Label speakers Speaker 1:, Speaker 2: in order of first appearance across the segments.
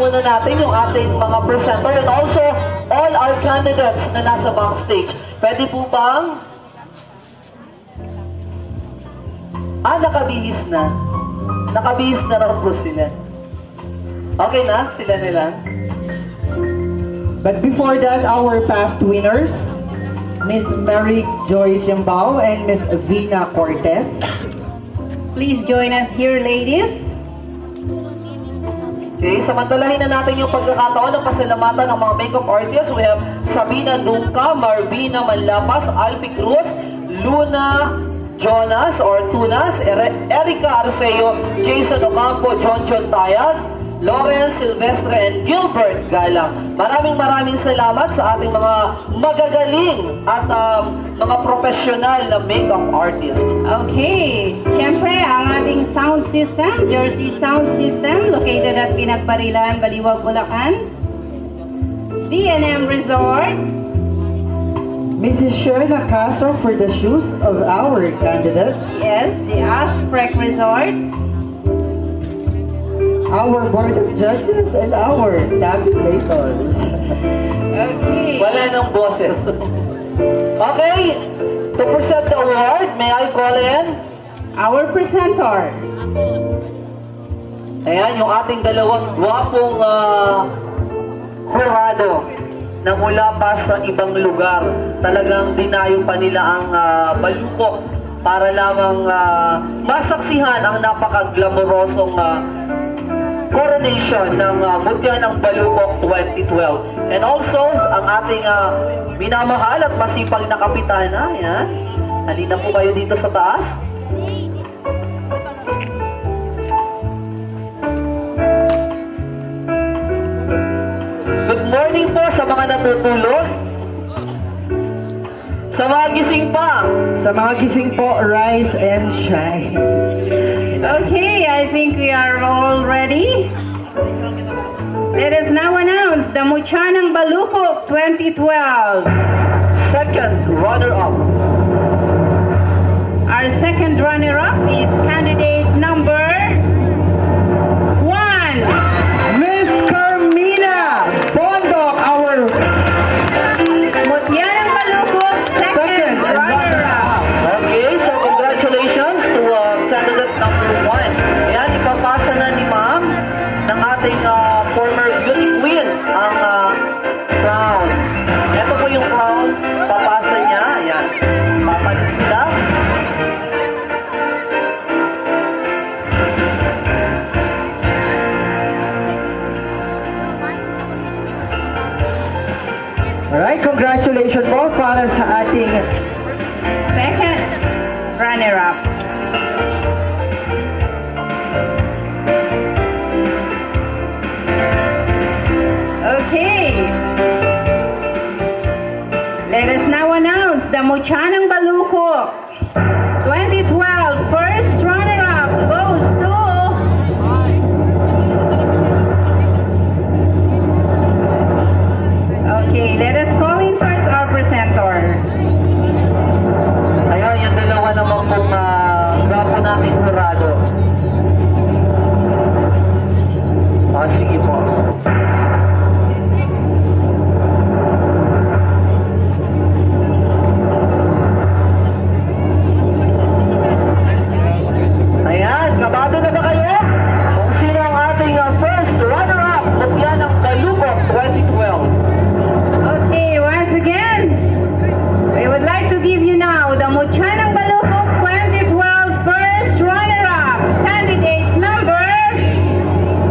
Speaker 1: muna natin yung ating mga presenter and also all our candidates na nasa backstage. Pwede po bang? Nakabihis na. Nakabihis na raw po sila. Okay na? Sila na lang.
Speaker 2: But before that, our past winners, Miss Mary Joyce Yambao and Miss Vina Cortez.
Speaker 3: Please join us here, ladies.
Speaker 1: Okay, samantalahin na natin yung pagkakataon ng pasalamatan ng mga makeup artists. We have Sabina Dunca, Marvina Manlapas, Alpi Cruz, Luna Jonas or Tunas, Erica Arceo, Jason Ocampo, John Tayag, Lawrence Silvestre, and Gilbert Galang. Maraming salamat sa ating mga magagaling at mga professional na makeup artist.
Speaker 3: Okay. Siyempre, ang ating sound system, Jersey Sound System, located at Pinagparilan, Baliwag, Bulacan. B&M Resort.
Speaker 2: Mrs. Sherna Castro for the shoes of our candidates.
Speaker 3: Yes, the Asprek Resort.
Speaker 2: Our board of judges and our tabulators.
Speaker 3: Okay.
Speaker 1: Wala nang boses. Okay, to present the award, may I call in?
Speaker 3: Our presenter.
Speaker 1: Ayan, yung ating dalawang gwapong jurado na mula pa sa ibang lugar. Talagang dinayo pa nila ang Balukok para lamang masaksihan ang napaka-glamorosong coronation ng Mutya ng Balukok 2012. And also, ang ating minamahal at masipag na kapitana, yan. Halina po kayo dito sa taas. Good morning po sa mga natutulog. Sa mga gising pa.
Speaker 2: Sa mga gising po, rise and shine.
Speaker 3: Okay, I think we are all ready. Let us now announce the Mutya ng Balukok 2012.
Speaker 1: Second runner-up.
Speaker 3: Our second runner-up is candidate number 1.
Speaker 2: Miss Carmina Bondok, our
Speaker 3: Mutya ng Balukok second runner-up.
Speaker 1: Okay, so congratulations to candidate number 1. Ayan, ipapasa na ni ma'am ng ating former beauty queen ang crown. Ito po yung crown, papasa niya. Ayan, papalit sila.
Speaker 2: Alright, congratulations po para sa ating
Speaker 3: Second runner-up. Okay. Let us now announce the Mutya ng Balukok 2012 first runner-up goes to Okay, let us call in first our presenter.
Speaker 1: Ayan, yung dalawa naman pong gwapo nating jurado. Sige po. Ayan, kabado na ba kayo? Kung sino ang ating first runner-up, Mutya ng Balukok 2012.
Speaker 3: Okay, once again, we would like to give you now the Mutya ng Balukok 2012 first runner-up, candidate number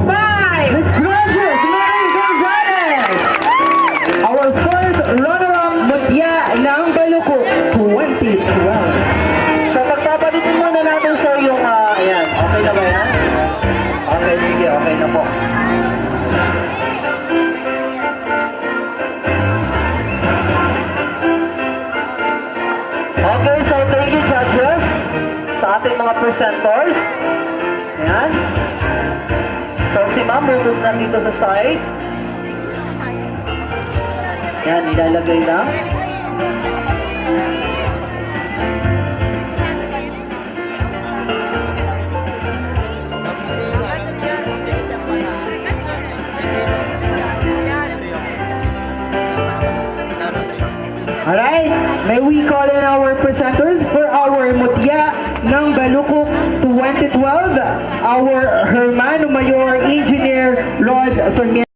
Speaker 3: 5.
Speaker 2: Miss Gracious Mary Gonzalez, our first runner-up Mutya ng Balukok 2012.
Speaker 1: So pagpapalitin muna natin sir yung, ayan, okay na ba yan? Okay, sige, okay na po. Okay, so thank you judges sa ating mga presenters. Ayan. So si ma'am, move na dito sa side. Ayan, ilalagay lang.
Speaker 2: May we call in our presenters for our Mutya ng Balukok 2012, our Hermano Mayor Engineer Rod Sarmiento.